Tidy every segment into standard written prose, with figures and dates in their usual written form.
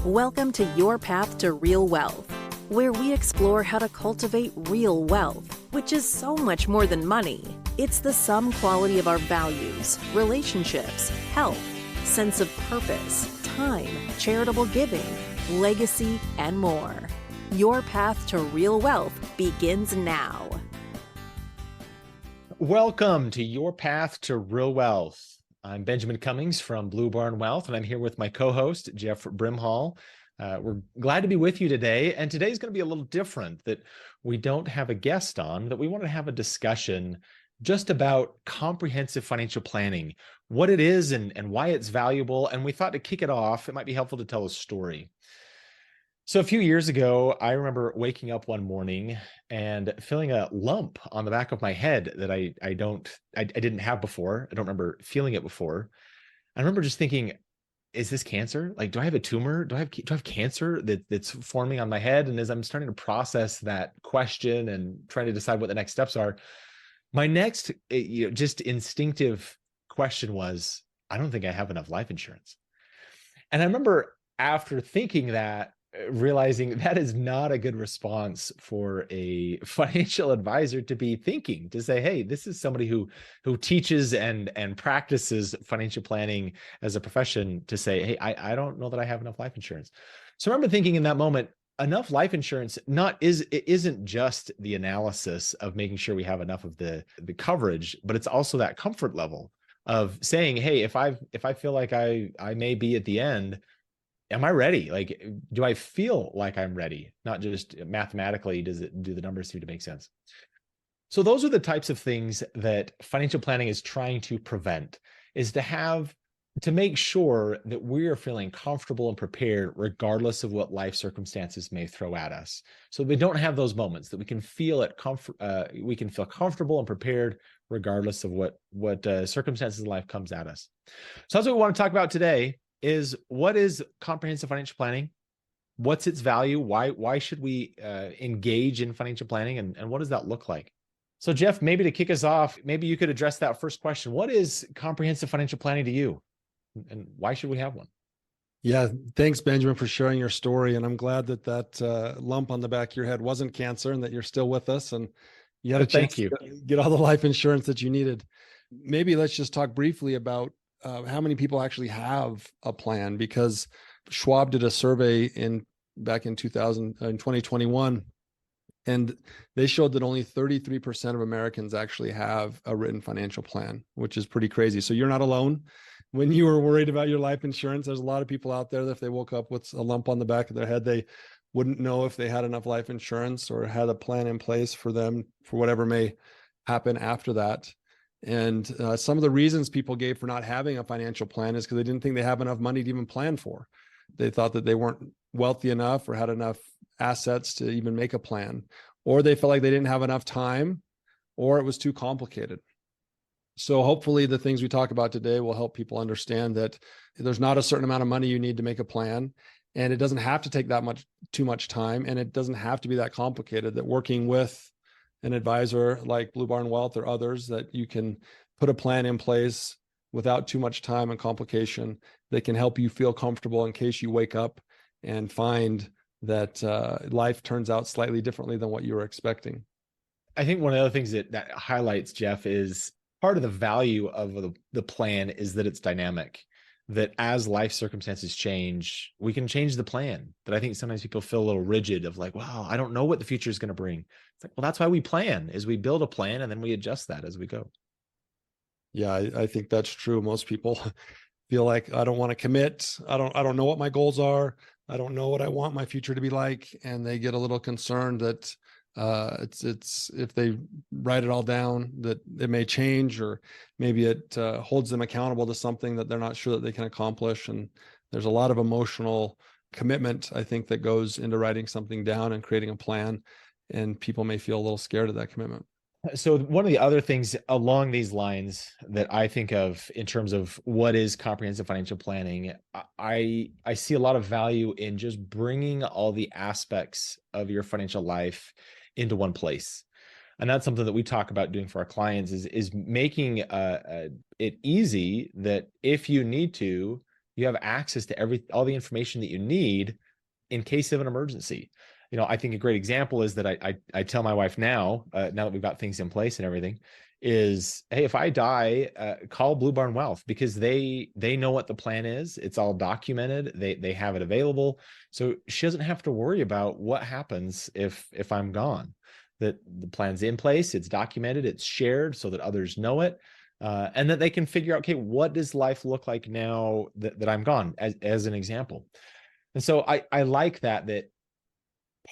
Welcome to Your Path to Real Wealth, where we explore how to cultivate real wealth, which is so much more than money. It's the sum quality of our values, relationships, health, sense of purpose, time, charitable giving, legacy, and more. Your path to real wealth begins now. Welcome to Your Path to Real Wealth. I'm Benjamin Cummings from Blue Barn Wealth, and I'm here with my co-host, Jeff Brimhall. We're glad to be with you today, and today's going to be a little different, that we don't have a guest on, that we want to have a discussion just about comprehensive financial planning, what it is and why it's valuable, and we thought to kick it off, it might be helpful to tell a story. So a few years ago, I remember waking up one morning and feeling a lump on the back of my head that I didn't have before. I don't remember feeling it before. I remember just thinking, is this cancer? Like, do I have a tumor? Do I have cancer that's forming on my head? And as I'm starting to process that question and trying to decide what the next steps are, my next just instinctive question was, I don't think I have enough life insurance. And I remember after thinking that, realizing that is not a good response for a financial advisor to be thinking, to say, hey, this is somebody who teaches and practices financial planning as a profession, to say, hey, I don't know that I have enough life insurance. So I remember thinking in that moment, enough life insurance it isn't just the analysis of making sure we have enough of the coverage, but it's also that comfort level of saying, hey, if I feel like I may be at the end, am I ready? Like, do I feel like I'm ready? Not just mathematically, do the numbers seem to make sense? So those are the types of things that financial planning is trying to prevent, is to make sure that we are feeling comfortable and prepared regardless of what life circumstances may throw at us. So we don't have those moments, that we can feel we can feel comfortable and prepared regardless of what circumstances in life comes at us. So that's what we want to talk about today. Is what is comprehensive financial planning? What's its value? Why should we engage in financial planning? And what does that look like? So Jeff, maybe to kick us off, maybe you could address that first question. What is comprehensive financial planning to you? And why should we have one? Yeah, thanks, Benjamin, for sharing your story. And I'm glad that lump on the back of your head wasn't cancer and that you're still with us and you had a chance to get all the life insurance that you needed. Maybe let's just talk briefly about how many people actually have a plan, because Schwab did a survey back in 2021, and they showed that only 33% of Americans actually have a written financial plan, which is pretty crazy. So you're not alone. When you were worried about your life insurance, there's a lot of people out there that if they woke up with a lump on the back of their head, they wouldn't know if they had enough life insurance or had a plan in place for them for whatever may happen after that. And some of the reasons people gave for not having a financial plan is because they didn't think they have enough money to even plan for. They thought that they weren't wealthy enough or had enough assets to even make a plan, or they felt like they didn't have enough time, or it was too complicated. So hopefully the things we talk about today will help people understand that there's not a certain amount of money you need to make a plan, and it doesn't have to take too much time, and it doesn't have to be that complicated, that working with an advisor like Blue Barn Wealth or others, that you can put a plan in place without too much time and complication that can help you feel comfortable in case you wake up and find that life turns out slightly differently than what you were expecting. I think one of the other things that highlights, Jeff, is part of the value of the plan is that it's dynamic, that as life circumstances change, we can change the plan. That I think sometimes people feel a little rigid of like, wow, I don't know what the future is going to bring. It's like, well, that's why we plan, is we build a plan and then we adjust that as we go. Yeah, I think that's true. Most people feel like, I don't want to commit. I don't know what my goals are. I don't know what I want my future to be like. And they get a little concerned that it's if they write it all down, that it may change, or maybe it holds them accountable to something that they're not sure that they can accomplish. And there's a lot of emotional commitment, I think, that goes into writing something down and creating a plan, and people may feel a little scared of that commitment. So one of the other things along these lines that I think of in terms of what is comprehensive financial planning, I see a lot of value in just bringing all the aspects of your financial life into one place. And that's something that we talk about doing for our clients, is making it easy that if you need to, You have access to all the information that you need in case of an emergency. I think a great example is that I tell my wife now that we've got things in place and everything, is, hey, if I die, call Blue Barn Wealth, because they know what the plan is. It's all documented. They have it available, so she doesn't have to worry about what happens if I'm gone. That the plan's in place, it's documented, it's shared so that others know it, and that they can figure out, okay, what does life look like now that I'm gone, as an example. And so I like that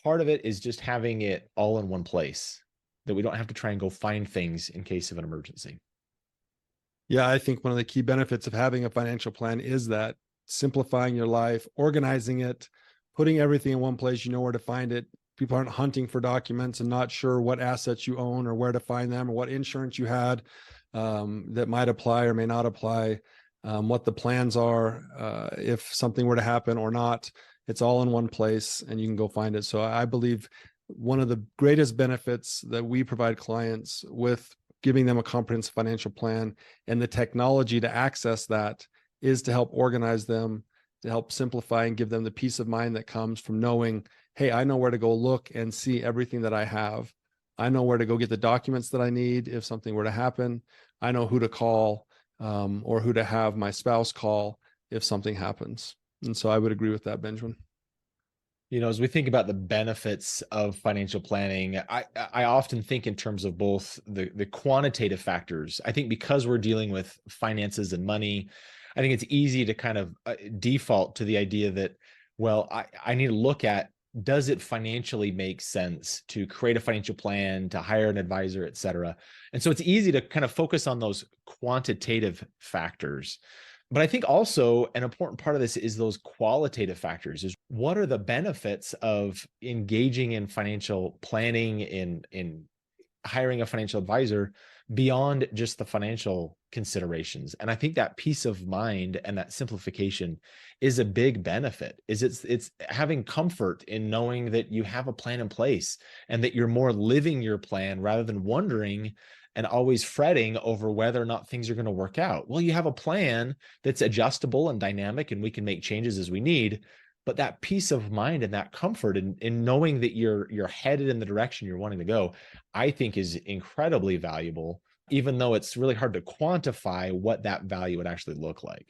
part of it is just having it all in one place, that we don't have to try and go find things in case of an emergency. Yeah, I think one of the key benefits of having a financial plan is that simplifying your life, organizing it, putting everything in one place, you know where to find it. People aren't hunting for documents and not sure what assets you own or where to find them or what insurance you had that might apply or may not apply, what the plans are, if something were to happen or not. It's all in one place and you can go find it. So I believe one of the greatest benefits that we provide clients with giving them a comprehensive financial plan and the technology to access that is to help organize them, to help simplify and give them the peace of mind that comes from knowing, hey, I know where to go look and see everything that I have. I know where to go get the documents that I need if something were to happen. I know who to call or who to have my spouse call if something happens. And so I would agree with that, Benjamin. As we think about the benefits of financial planning, I often think in terms of both the quantitative factors. I think because we're dealing with finances and money, I think it's easy to kind of default to the idea that, well, I need to look at, does it financially make sense to create a financial plan, to hire an advisor, et cetera? And so it's easy to kind of focus on those quantitative factors. But I think also an important part of this is those qualitative factors. Is what are the benefits of engaging in financial planning, in hiring a financial advisor, beyond just the financial considerations? And I think that peace of mind and that simplification is a big benefit. It's having comfort in knowing that you have a plan in place and that you're more living your plan rather than wondering and always fretting over whether or not things are going to work out. Well, you have a plan that's adjustable and dynamic, and we can make changes as we need. But that peace of mind and that comfort in knowing that you're headed in the direction you're wanting to go, I think is incredibly valuable, even though it's really hard to quantify what that value would actually look like.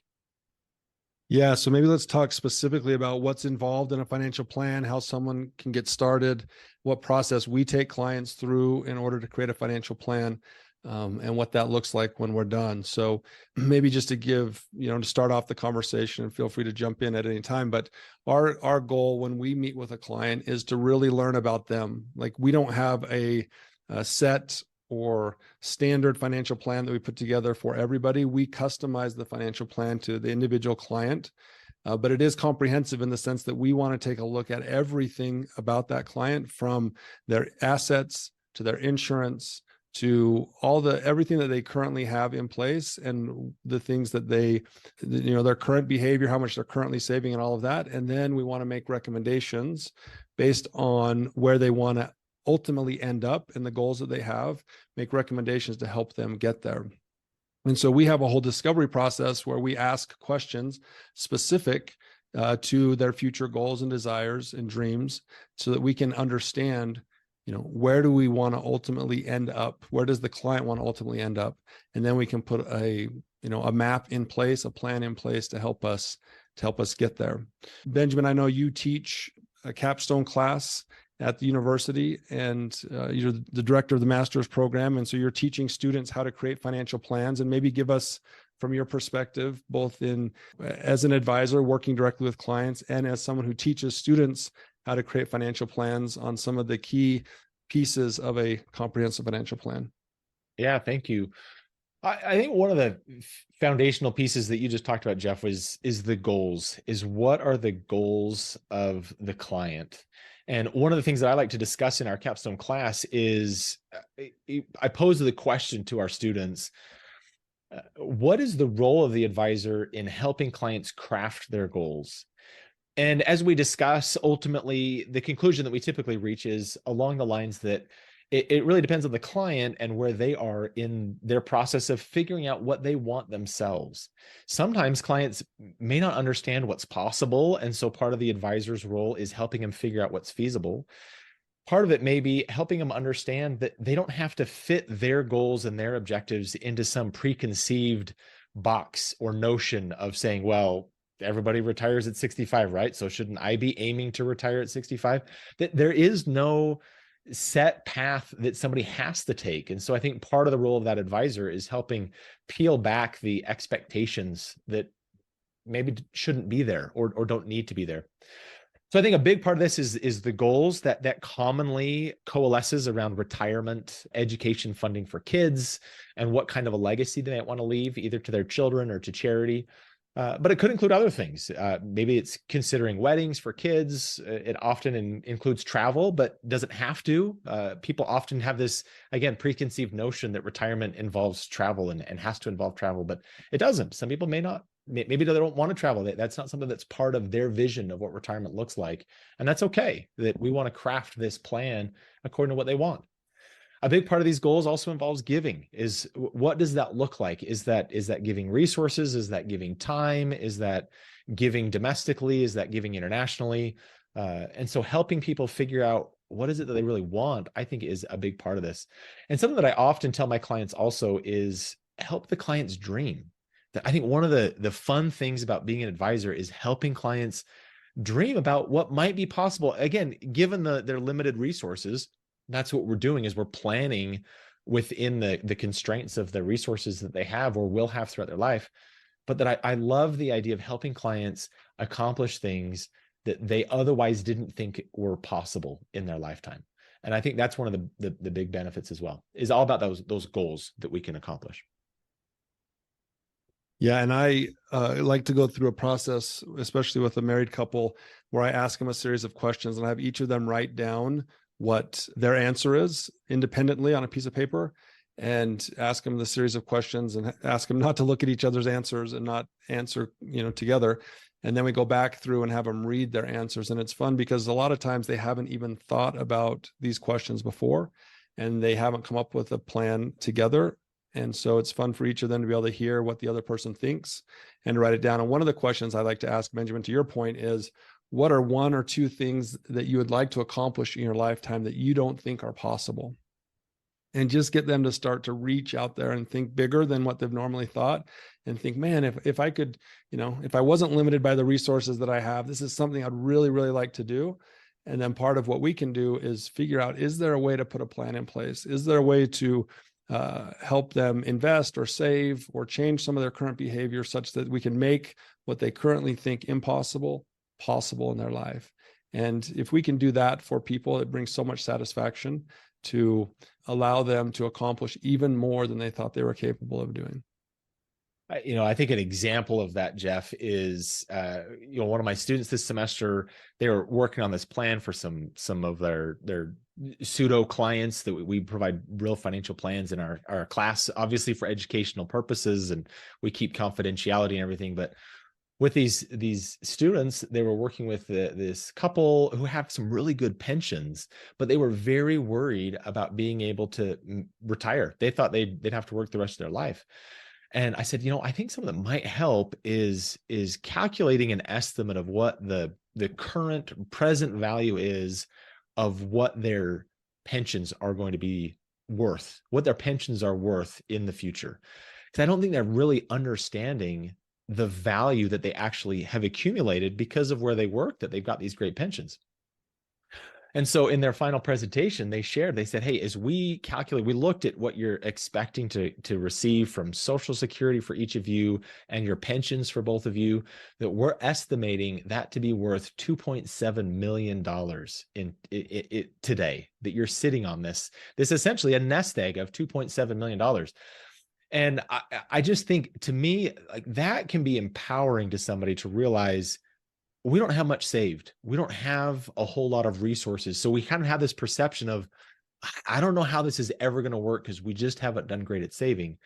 Yeah, so maybe let's talk specifically about what's involved in a financial plan, how someone can get started, what process we take clients through in order to create a financial plan, and what that looks like when we're done. So maybe just to give, to start off the conversation, and feel free to jump in at any time, but our goal when we meet with a client is to really learn about them. Like, we don't have a set or standard financial plan that we put together for everybody. We customize the financial plan to the individual client, but it is comprehensive in the sense that we want to take a look at everything about that client, from their assets to their insurance to everything that they currently have in place, and the things that their current behavior, how much they're currently saving, and all of that. And then we want to make recommendations based on where they want to ultimately end up and the goals that they have, make recommendations to help them get there. And so we have a whole discovery process where we ask questions specific to their future goals and desires and dreams, so that we can understand, where do we want to ultimately end up? Where does the client want to ultimately end up? And then we can put a map in place, a plan in place to help us get there. Benjamin, I know you teach a capstone class at the university, and you're the director of the master's program. And so you're teaching students how to create financial plans. And maybe give us, from your perspective, both as an advisor working directly with clients and as someone who teaches students how to create financial plans, on some of the key pieces of a comprehensive financial plan. Yeah, thank you. I think one of the foundational pieces that you just talked about, Jeff, is the goals. Is what are the goals of the client? And one of the things that I like to discuss in our capstone class is I pose the question to our students: what is the role of the advisor in helping clients craft their goals? And as we discuss, ultimately, the conclusion that we typically reach is along the lines that It really depends on the client and where they are in their process of figuring out what they want themselves. Sometimes clients may not understand what's possible, and so part of the advisor's role is helping them figure out what's feasible. Part of it may be helping them understand that they don't have to fit their goals and their objectives into some preconceived box or notion of saying, well, everybody retires at 65, right? So shouldn't I be aiming to retire at 65? That there is no set path that somebody has to take. And so I think part of the role of that advisor is helping peel back the expectations that maybe shouldn't be there or don't need to be there. So I think a big part of this is the goals that commonly coalesces around retirement, education funding for kids, and what kind of a legacy they want to leave either to their children or to charity. But it could include other things. Maybe it's considering weddings for kids. It often includes travel, but doesn't have to. People often have this, again, preconceived notion that retirement involves travel and has to involve travel, but it doesn't. Some people may not. Maybe they don't want to travel. That's not something that's part of their vision of what retirement looks like. And that's okay, that we want to craft this plan according to what they want. A big part of these goals also involves giving. Is what does that look like? Is that giving resources? Is that giving time? Is that giving domestically? Is that giving internationally? And so helping people figure out what is it that they really want, I think, is a big part of this. And something that I often tell my clients also is help the clients dream. I think one of the fun things about being an advisor is helping clients dream about what might be possible. Again, given their limited resources, that's what we're doing is we're planning within the constraints of the resources that they have or will have throughout their life. But that I love the idea of helping clients accomplish things that they otherwise didn't think were possible in their lifetime. And I think that's one of the big benefits as well, is all about those goals that we can accomplish. Yeah, and I like to go through a process, especially with a married couple, where I ask them a series of questions and I have each of them write down what their answer is independently on a piece of paper and ask them the series of questions and ask them not to look at each other's answers and not answer, together. And then we go back through and have them read their answers. And it's fun because a lot of times they haven't even thought about these questions before and they haven't come up with a plan together. And so it's fun for each of them to be able to hear what the other person thinks and write it down. And one of the questions I like to ask, Benjamin, to your point, is what are one or two things that you would like to accomplish in your lifetime that you don't think are possible? And just get them to start to reach out there and think bigger than what they've normally thought and think, man, if I could, if I wasn't limited by the resources that I have, this is something I'd really, really like to do. And then part of what we can do is figure out, is there a way to put a plan in place? Is there a way to help them invest or save or change some of their current behavior such that we can make what they currently think impossible possible in their life? And if we can do that for people, it brings so much satisfaction to allow them to accomplish even more than they thought they were capable of doing. I think an example of that, Jeff, is one of my students this semester, they were working on this plan for some of their pseudo clients that we provide real financial plans in our class, obviously for educational purposes, and we keep confidentiality and everything. But with these students, they were working with this couple who have some really good pensions, but they were very worried about being able to retire. They thought they'd have to work the rest of their life. And I said, I think something that might help is calculating an estimate of what the current present value is of what their pensions are going to be worth, what their pensions are worth in the future. Because I don't think they're really understanding the value that they actually have accumulated because of where they work, that they've got these great pensions. And so in their final presentation, they said, hey, as we calculate, we looked at what you're expecting to receive from Social Security for each of you and your pensions for both of you, that we're estimating that to be worth $2.7 million in today, that you're sitting on this essentially a nest egg of $2.7 million. And I just think, to me, like, that can be empowering to somebody to realize we don't have much saved. We don't have a whole lot of resources. So we kind of have this perception of, I don't know how this is ever going to work because we just haven't done great at saving,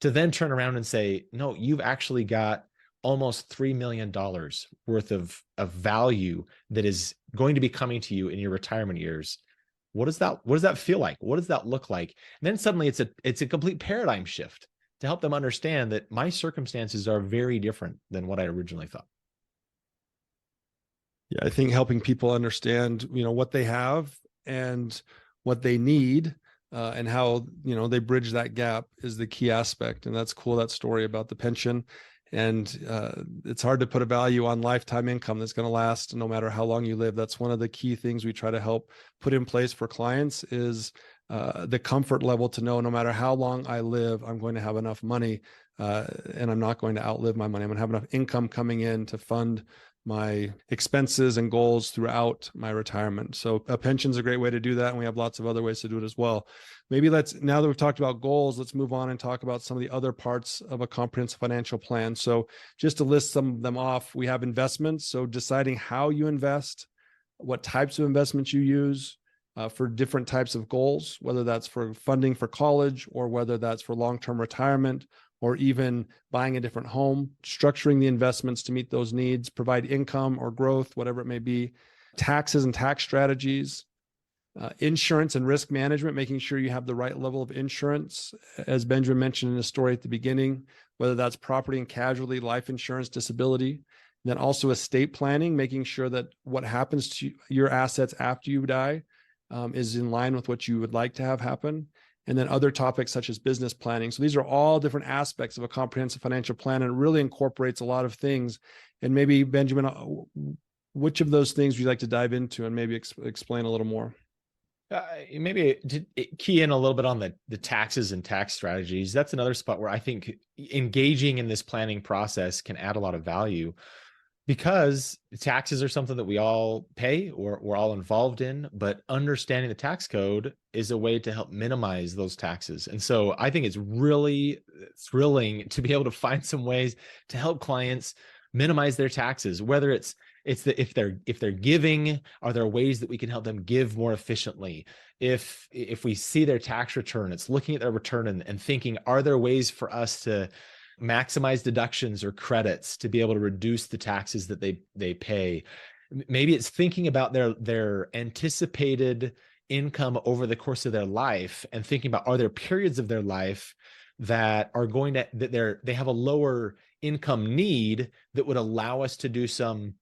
to then turn around and say, no, you've actually got almost $3 million worth of value that is going to be coming to you in your retirement years. What does that feel like? What does that look like? And then suddenly it's a complete paradigm shift to help them understand that my circumstances are very different than what I originally thought. Yeah, I think helping people understand, what they have and what they need, and how, they bridge that gap is the key aspect. And that's cool, that story about the pension. And it's hard to put a value on lifetime income that's going to last no matter how long you live. That's one of the key things we try to help put in place for clients is the comfort level to know no matter how long I live, I'm going to have enough money, and I'm not going to outlive my money. I'm going to have enough income coming in to fund my expenses and goals throughout my retirement. So a pension's a great way to do that. And we have lots of other ways to do it as well. Maybe now that we've talked about goals, let's move on and talk about some of the other parts of a comprehensive financial plan. So just to list some of them off, we have investments. So deciding how you invest, what types of investments you use, for different types of goals, whether that's for funding for college or whether that's for long-term retirement, or even buying a different home, structuring the investments to meet those needs, provide income or growth, whatever it may be, taxes and tax strategies, insurance and risk management, making sure you have the right level of insurance, as Benjamin mentioned in his story at the beginning, whether that's property and casualty, life insurance, disability, and then also estate planning, making sure that what happens to your assets after you die is in line with what you would like to have happen. And then other topics such as business planning. So these are all different aspects of a comprehensive financial plan, and it really incorporates a lot of things. And maybe, Benjamin, which of those things would you like to dive into and maybe explain a little more? Maybe to key in a little bit on the taxes and tax strategies. That's another spot where I think engaging in this planning process can add a lot of value, because taxes are something that we all pay or we're all involved in, but understanding the tax code is a way to help minimize those taxes. And so I think it's really thrilling to be able to find some ways to help clients minimize their taxes, whether if they're giving, are there ways that we can help them give more efficiently? If we see their tax return, it's looking at their return and thinking, are there ways for us to maximize deductions or credits to be able to reduce the taxes that they pay? Maybe it's thinking about their anticipated income over the course of their life and thinking about, are there periods of their life that they have a lower income need that would allow us to do some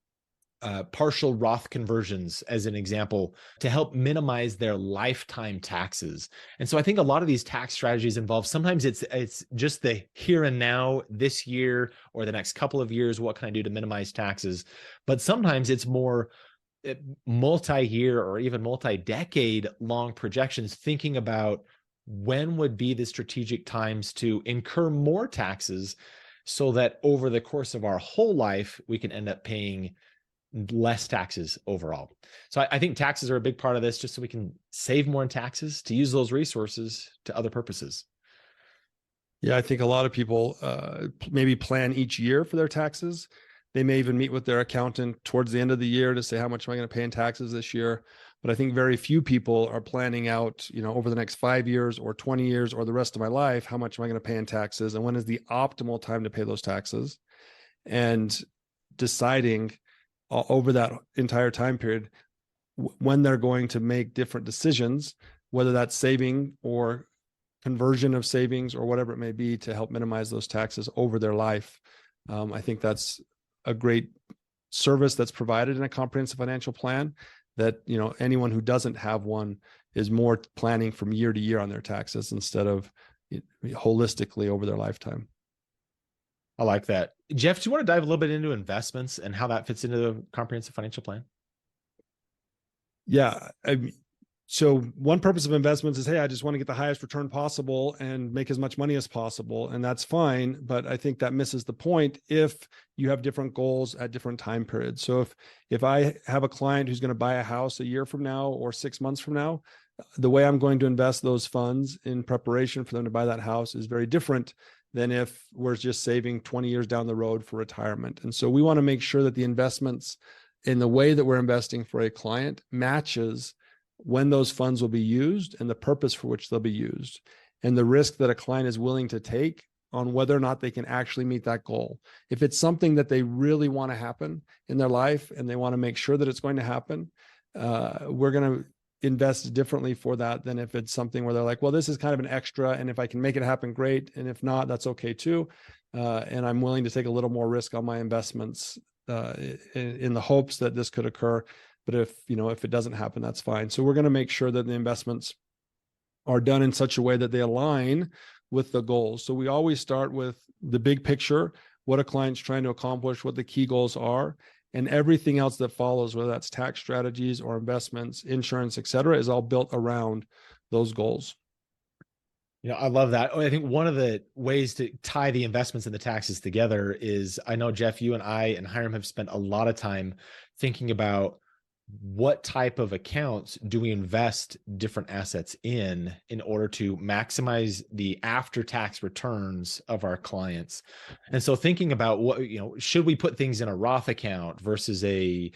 partial Roth conversions, as an example, to help minimize their lifetime taxes. And so I think a lot of these tax strategies involve, sometimes it's just the here and now, this year or the next couple of years, what can I do to minimize taxes? But sometimes it's more multi-year or even multi-decade long projections, thinking about when would be the strategic times to incur more taxes so that over the course of our whole life, we can end up paying less taxes overall. So I think taxes are a big part of this, just so we can save more in taxes to use those resources to other purposes. Yeah, I think a lot of people maybe plan each year for their taxes. They may even meet with their accountant towards the end of the year to say, how much am I going to pay in taxes this year? But I think very few people are planning out, over the next 5 years or 20 years or the rest of my life, how much am I going to pay in taxes? And when is the optimal time to pay those taxes? And deciding over that entire time period when they're going to make different decisions, whether that's saving or conversion of savings or whatever it may be, to help minimize those taxes over their life. I think that's a great service that's provided in a comprehensive financial plan, that anyone who doesn't have one is more planning from year to year on their taxes instead of holistically over their lifetime. I like that. Jeff, do you want to dive a little bit into investments and how that fits into the comprehensive financial plan? Yeah. So one purpose of investments is, hey, I just want to get the highest return possible and make as much money as possible. And that's fine. But I think that misses the point if you have different goals at different time periods. So if I have a client who's going to buy a house a year from now or 6 months from now, the way I'm going to invest those funds in preparation for them to buy that house is very different than if we're just saving 20 years down the road for retirement. And so we want to make sure that the investments in the way that we're investing for a client matches when those funds will be used and the purpose for which they'll be used, and the risk that a client is willing to take on whether or not they can actually meet that goal. If it's something that they really want to happen in their life and they want to make sure that it's going to happen, we're going to invest differently for that than if it's something where they're like, well, this is kind of an extra, and if I can make it happen, great. And if not, that's okay too. And I'm willing to take a little more risk on my investments in the hopes that this could occur. But if it doesn't happen, that's fine. So we're going to make sure that the investments are done in such a way that they align with the goals. So we always start with the big picture, what a client's trying to accomplish, what the key goals are, and everything else that follows, whether that's tax strategies or investments, insurance, et cetera, is all built around those goals. I love that. I think one of the ways to tie the investments and the taxes together is, I know, Jeff, you and I and Hiram have spent a lot of time thinking about what type of accounts do we invest different assets in order to maximize the after-tax returns of our clients. And so thinking about what, should we put things in a Roth account versus a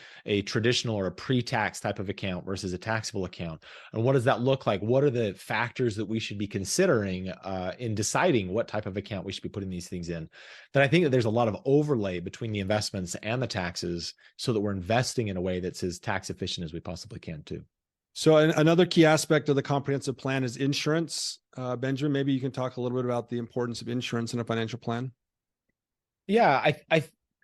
traditional or a pre-tax type of account versus a taxable account? And what does that look like? What are the factors that we should be considering in deciding what type of account we should be putting these things in? Then I think that there's a lot of overlay between the investments and the taxes so that we're investing in a way that's as tax efficient as we possibly can too. So another key aspect of the comprehensive plan is insurance. Benjamin, maybe you can talk a little bit about the importance of insurance in a financial plan. Yeah,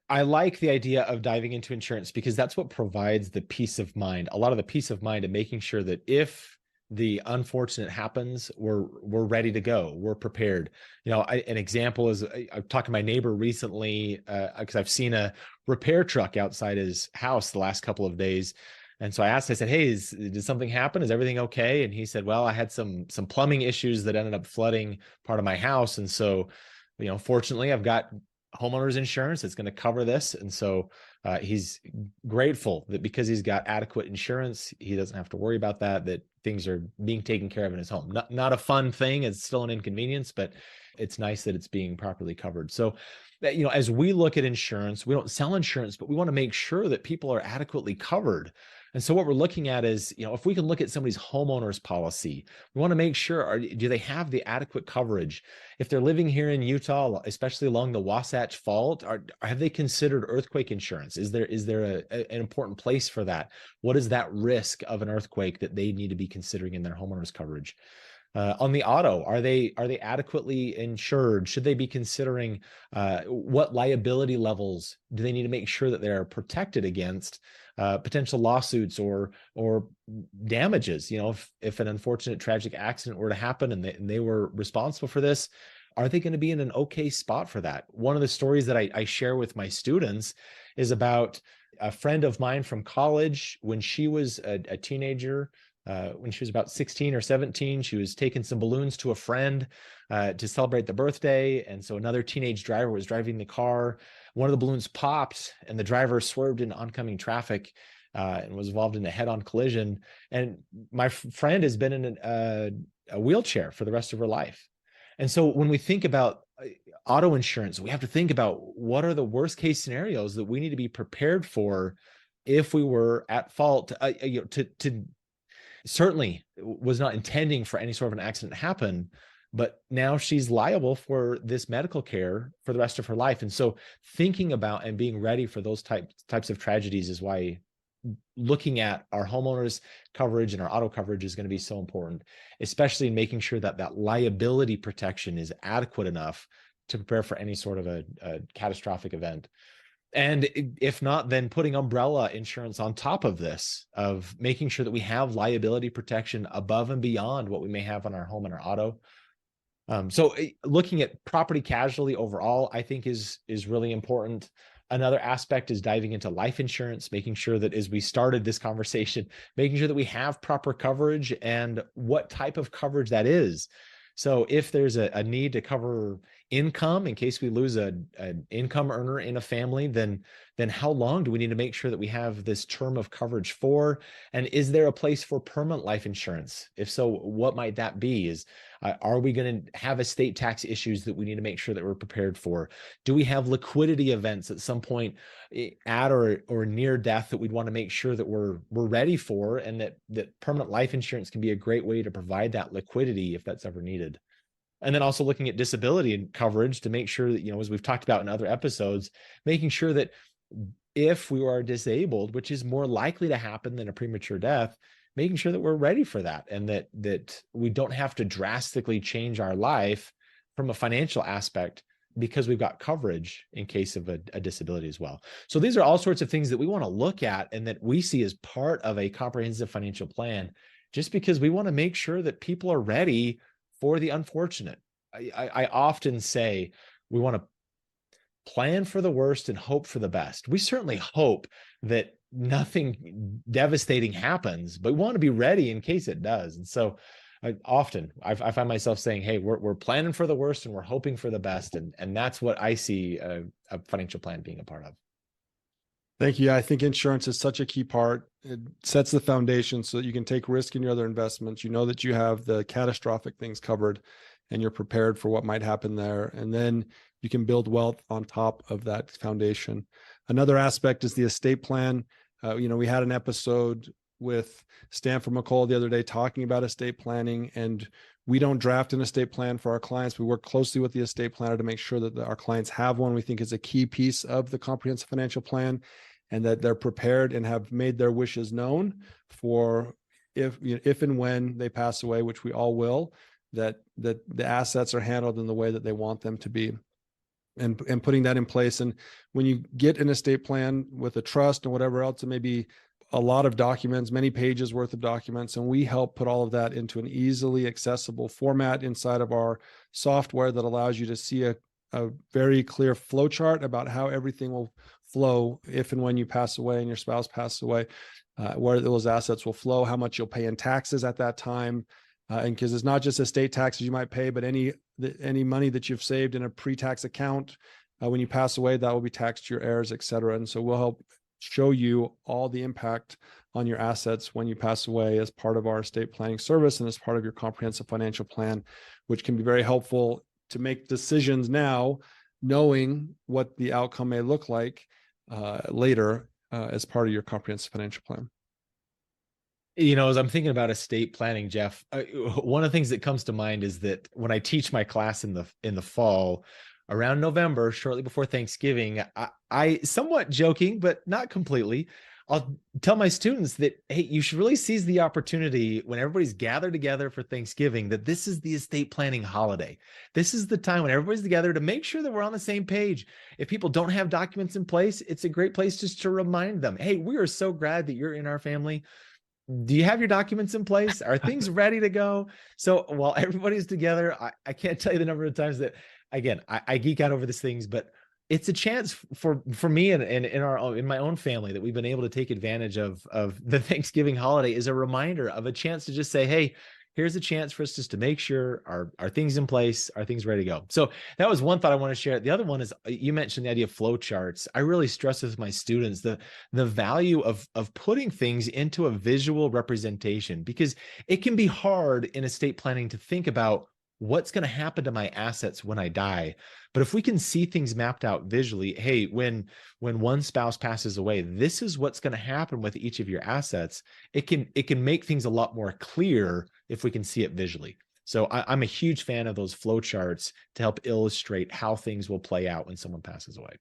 I like the idea of diving into insurance because that's what provides the peace of mind. A lot of the peace of mind and making sure that if the unfortunate happens, we're ready to go. We're prepared. An example is I've talked to my neighbor recently because I've seen a repair truck outside his house the last couple of days. And so I said, hey, did something happen? Is everything okay? And he said, well, I had some plumbing issues that ended up flooding part of my house. And so, fortunately, I've got homeowner's insurance that's going to cover this. And so he's grateful that because he's got adequate insurance, he doesn't have to worry about that things are being taken care of in his home. Not a fun thing. It's still an inconvenience, but it's nice that it's being properly covered. So, as we look at insurance, we don't sell insurance, but we want to make sure that people are adequately covered. And so what we're looking at is, if we can look at somebody's homeowner's policy, we want to make sure, do they have the adequate coverage? If they're living here in Utah, especially along the Wasatch Fault, have they considered earthquake insurance? Is there an important place for that? What is that risk of an earthquake that they need to be considering in their homeowner's coverage? On the auto, are they adequately insured? Should they be considering what liability levels do they need to make sure that they're protected against potential lawsuits or damages? If an unfortunate tragic accident were to happen and they were responsible for this, are they going to be in an okay spot for that? One of the stories that I share with my students is about a friend of mine from college. When she was a teenager, when she was about 16 or 17, she was taking some balloons to a friend to celebrate the birthday. And so another teenage driver was driving the car. One of the balloons popped and the driver swerved into oncoming traffic and was involved in a head-on collision. And my friend has been in a wheelchair for the rest of her life. And so when we think about auto insurance, we have to think about what are the worst case scenarios that we need to be prepared for if we were at fault. To certainly was not intending for any sort of an accident to happen, but now she's liable for this medical care for the rest of her life. And so thinking about and being ready for those types of tragedies is why looking at our homeowners coverage and our auto coverage is going to be so important, especially in making sure that liability protection is adequate enough to prepare for any sort of a catastrophic event. And if not, then putting umbrella insurance on top of this, of making sure that we have liability protection above and beyond what we may have on our home and our auto. So looking at property casualty overall, I think is really important. Another aspect is diving into life insurance, making sure that as we started this conversation, making sure that we have proper coverage and what type of coverage that is. So if there's a need to cover income in case we lose an income earner in a family, then how long do we need to make sure that we have this term of coverage for? And is there a place for permanent life insurance? If so, what might that be? Are we going to have estate tax issues that we need to make sure that we're prepared for? Do we have liquidity events at some point at or near death that we'd want to make sure that we're ready for, and that permanent life insurance can be a great way to provide that liquidity if that's ever needed? And then also looking at disability and coverage to make sure that, as we've talked about in other episodes, making sure that if we are disabled, which is more likely to happen than a premature death, making sure that we're ready for that, and that we don't have to drastically change our life from a financial aspect because we've got coverage in case of a disability as well. So these are all sorts of things that we want to look at and that we see as part of a comprehensive financial plan, just because we want to make sure that people are ready for the unfortunate. I often say we want to plan for the worst and hope for the best. We certainly hope that nothing devastating happens, but we want to be ready in case it does. And so I find myself saying, hey, we're planning for the worst and we're hoping for the best. And that's what I see a financial plan being a part of. Thank you. I think insurance is such a key part. It sets the foundation so that you can take risk in your other investments. You know that you have the catastrophic things covered and you're prepared for what might happen there. And then you can build wealth on top of that foundation. Another aspect is the estate plan. We had an episode with Stanford McCall the other day talking about estate planning, and we don't draft an estate plan for our clients. We work closely with the estate planner to make sure that our clients have one. We think is a key piece of the comprehensive financial plan, and that they're prepared and have made their wishes known for if and when they pass away, which we all will, that the assets are handled in the way that they want them to be. And putting that in place. And when you get an estate plan with a trust and whatever else, it may be a lot of documents, many pages worth of documents, and we help put all of that into an easily accessible format inside of our software that allows you to see a very clear flow chart about how everything will flow if and when you pass away and your spouse passes away, where those assets will flow, how much you'll pay in taxes at that time. And because it's not just estate taxes you might pay, but any money that you've saved in a pre-tax account, when you pass away, that will be taxed to your heirs, et cetera. And so we'll help show you all the impact on your assets when you pass away as part of our estate planning service and as part of your comprehensive financial plan, which can be very helpful to make decisions now, knowing what the outcome may look like later as part of your comprehensive financial plan. As I'm thinking about estate planning, Jeff, one of the things that comes to mind is that when I teach my class in the fall, around November, shortly before Thanksgiving, I somewhat joking, but not completely, I'll tell my students that, hey, you should really seize the opportunity when everybody's gathered together for Thanksgiving, that this is the estate planning holiday. This is the time when everybody's together to make sure that we're on the same page. If people don't have documents in place, it's a great place just to remind them, hey, we are so glad that you're in our family. Do you have your documents in place? Are things ready to go? So while everybody's together, I can't tell you the number of times that, again, I geek out over these things, but it's a chance for me and in my own family that we've been able to take advantage of the Thanksgiving holiday is a reminder of a chance to just say, hey, here's a chance for us just to make sure are things in place, are things ready to go. So that was one thought I want to share. The other one is you mentioned the idea of flow charts. I really stress with my students the value of putting things into a visual representation, because it can be hard in estate planning to think about what's going to happen to my assets when I die. But if we can see things mapped out visually, hey, when one spouse passes away, this is what's going to happen with each of your assets. It can make things a lot more clear if we can see it visually. So I'm a huge fan of those flow charts to help illustrate how things will play out when someone passes away.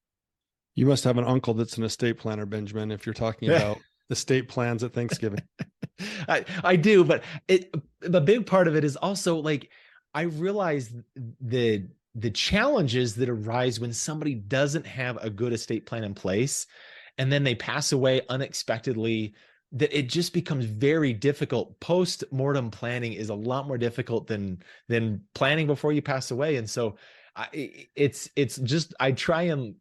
You must have an uncle that's an estate planner, Benjamin, if you're talking about estate plans at Thanksgiving. I do, but the big part of it is also like, I realize the challenges that arise when somebody doesn't have a good estate plan in place and then they pass away unexpectedly, that it just becomes very difficult. Post-mortem planning is a lot more difficult than planning before you pass away. And so it's just, I try and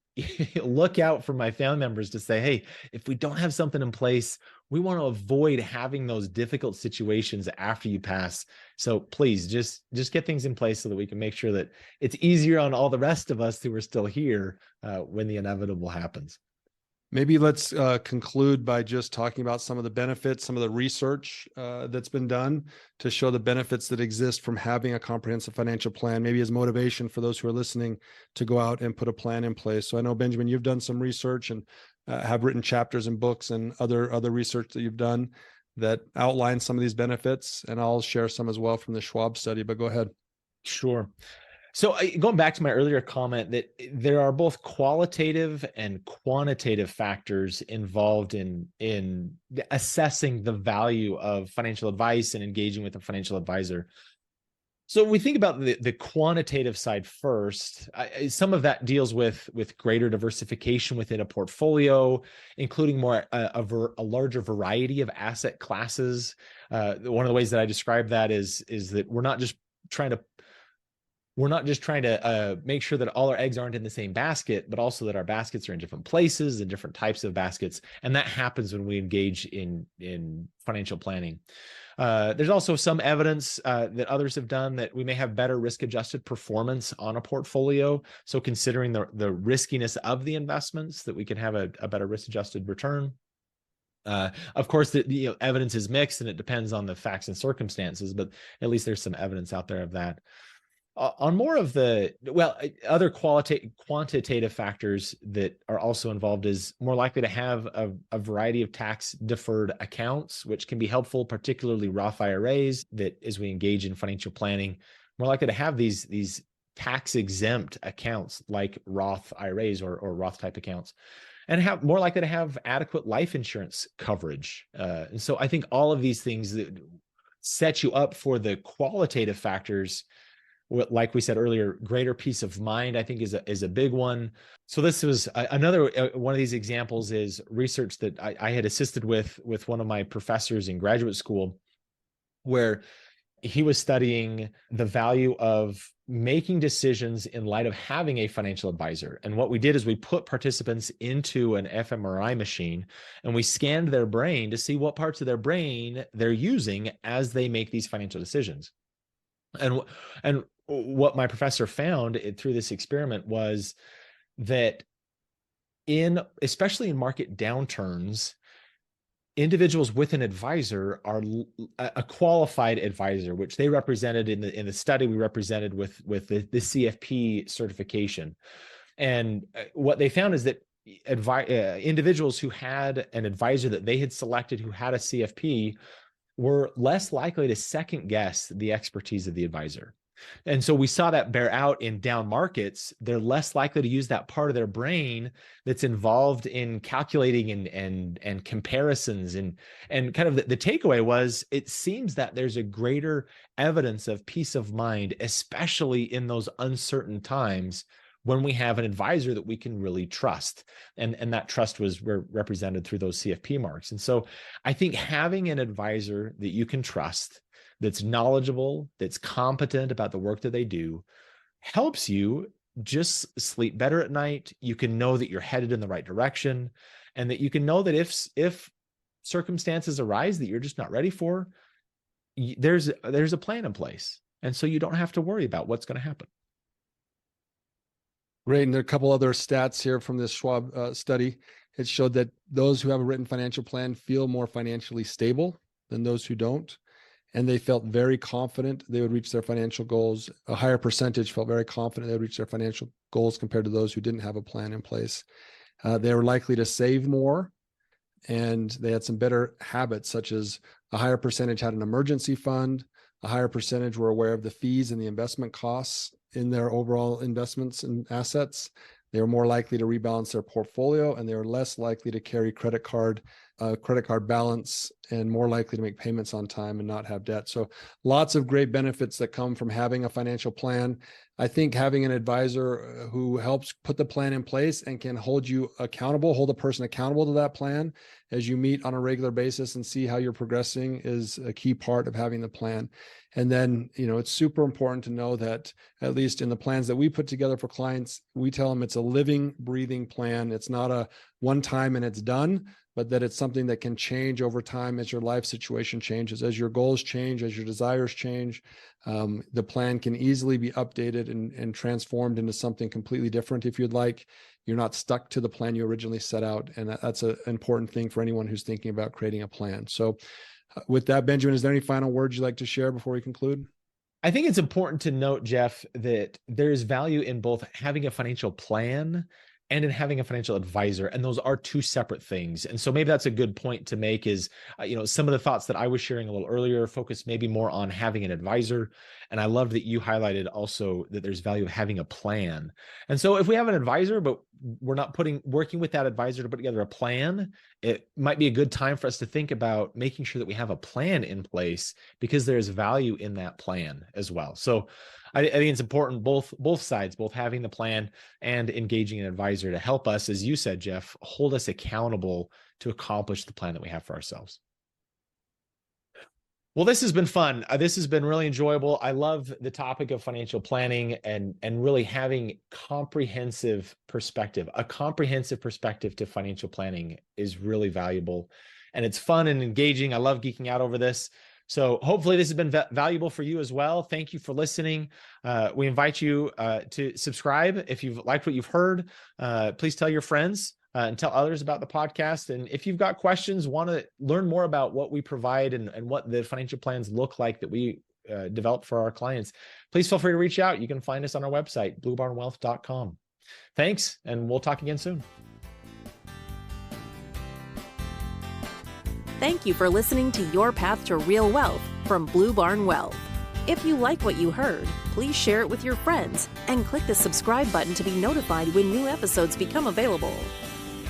look out for my family members to say, hey, if we don't have something in place, we want to avoid having those difficult situations after you pass. So please just get things in place so that we can make sure that it's easier on all the rest of us who are still here when the inevitable happens. Maybe let's conclude by just talking about some of the benefits, some of the research that's been done to show the benefits that exist from having a comprehensive financial plan, maybe as motivation for those who are listening to go out and put a plan in place. So I know, Benjamin, you've done some research and have written chapters and books and other research that you've done that outline some of these benefits, and I'll share some as well from the Schwab study, but go ahead. Sure. So going back to my earlier comment that there are both qualitative and quantitative factors involved in assessing the value of financial advice and engaging with a financial advisor. So we think about the quantitative side first. Some of that deals with greater diversification within a portfolio, including a larger variety of asset classes. One of the ways that I describe that is that we're not just trying to make sure that all our eggs aren't in the same basket, but also that our baskets are in different places and different types of baskets. And that happens when we engage in financial planning. There's also some evidence that others have done that we may have better risk-adjusted performance on a portfolio. So considering the riskiness of the investments, that we can have a better risk-adjusted return. Of course, the evidence is mixed and it depends on the facts and circumstances, but at least there's some evidence out there of that. On more of the, other quantitative factors that are also involved is more likely to have a variety of tax deferred accounts, which can be helpful, particularly Roth IRAs, that as we engage in financial planning, more likely to have these tax exempt accounts like Roth IRAs or Roth type accounts, and have more likely to have adequate life insurance coverage. And so I think all of these things that set you up for the qualitative factors, like we said earlier, greater peace of mind, I think is a big one. So this was another one of these examples is research that I had assisted with one of my professors in graduate school, where he was studying the value of making decisions in light of having a financial advisor. And what we did is we put participants into an fMRI machine and we scanned their brain to see what parts of their brain they're using as they make these financial decisions. And what my professor found through this experiment was that especially in market downturns, individuals with an advisor are a qualified advisor, which they represented in the study we represented with the CFP certification. And what they found is that individuals who had an advisor that they had selected who had a CFP were less likely to second guess the expertise of the advisor. And so we saw that bear out in down markets. They're less likely to use that part of their brain that's involved in calculating and comparisons. And kind of the takeaway was, it seems that there's a greater evidence of peace of mind, especially in those uncertain times, when we have an advisor that we can really trust. And that trust was represented through those CFP marks. And so I think having an advisor that you can trust, that's knowledgeable, that's competent about the work that they do, helps you just sleep better at night. You can know that you're headed in the right direction, and that you can know that if circumstances arise that you're just not ready for, there's a plan in place. And so you don't have to worry about what's going to happen. Great. And there are a couple other stats here from this Schwab study. It showed that those who have a written financial plan feel more financially stable than those who don't. And they felt very confident they would reach their financial goals. A higher percentage felt very confident they would reach their financial goals compared to those who didn't have a plan in place. They were likely to save more, and they had some better habits, such as a higher percentage had an emergency fund, a higher percentage were aware of the fees and the investment costs in their overall investments and assets. They were more likely to rebalance their portfolio, and they were less likely to carry credit card balance, and more likely to make payments on time and not have debt. So lots of great benefits that come from having a financial plan. I think having an advisor who helps put the plan in place and can hold you accountable, hold a person accountable to that plan as you meet on a regular basis and see how you're progressing, is a key part of having the plan. And then, it's super important to know that, at least in the plans that we put together for clients, we tell them it's a living, breathing plan. It's not a one time and it's done, but that it's something that can change over time as your life situation changes, as your goals change, as your desires change. The plan can easily be updated and transformed into something completely different if you'd like. You're not stuck to the plan you originally set out. And that's an important thing for anyone who's thinking about creating a plan. So with that, Benjamin, is there any final words you'd like to share before we conclude? I think it's important to note, Jeff, that there is value in both having a financial plan and in having a financial advisor. And those are two separate things. And so maybe that's a good point to make is, some of the thoughts that I was sharing a little earlier focus maybe more on having an advisor. And I love that you highlighted also that there's value of having a plan. And so if we have an advisor, but we're not working with that advisor to put together a plan, it might be a good time for us to think about making sure that we have a plan in place, because there's value in that plan as well. So I think it's important, both sides, both having the plan and engaging an advisor to help us, as you said, Jeff, hold us accountable to accomplish the plan that we have for ourselves. Well, this has been fun. This has been really enjoyable. I love the topic of financial planning and really having comprehensive perspective. A comprehensive perspective to financial planning is really valuable, and it's fun and engaging. I love geeking out over this. So hopefully this has been valuable for you as well. Thank you for listening. We invite you to subscribe. If you've liked what you've heard, please tell your friends and tell others about the podcast. And if you've got questions, want to learn more about what we provide and what the financial plans look like that we develop for our clients, please feel free to reach out. You can find us on our website, bluebarnwealth.com. Thanks, and we'll talk again soon. Thank you for listening to Your Path to Real Wealth from Blue Barn Wealth. If you like what you heard, please share it with your friends and click the subscribe button to be notified when new episodes become available.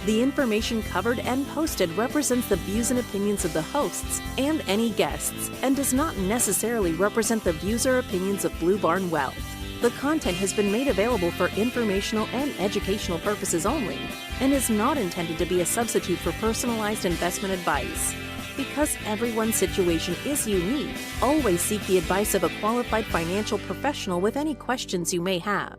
The information covered and posted represents the views and opinions of the hosts and any guests, and does not necessarily represent the views or opinions of Blue Barn Wealth. The content has been made available for informational and educational purposes only, and is not intended to be a substitute for personalized investment advice. Because everyone's situation is unique, always seek the advice of a qualified financial professional with any questions you may have.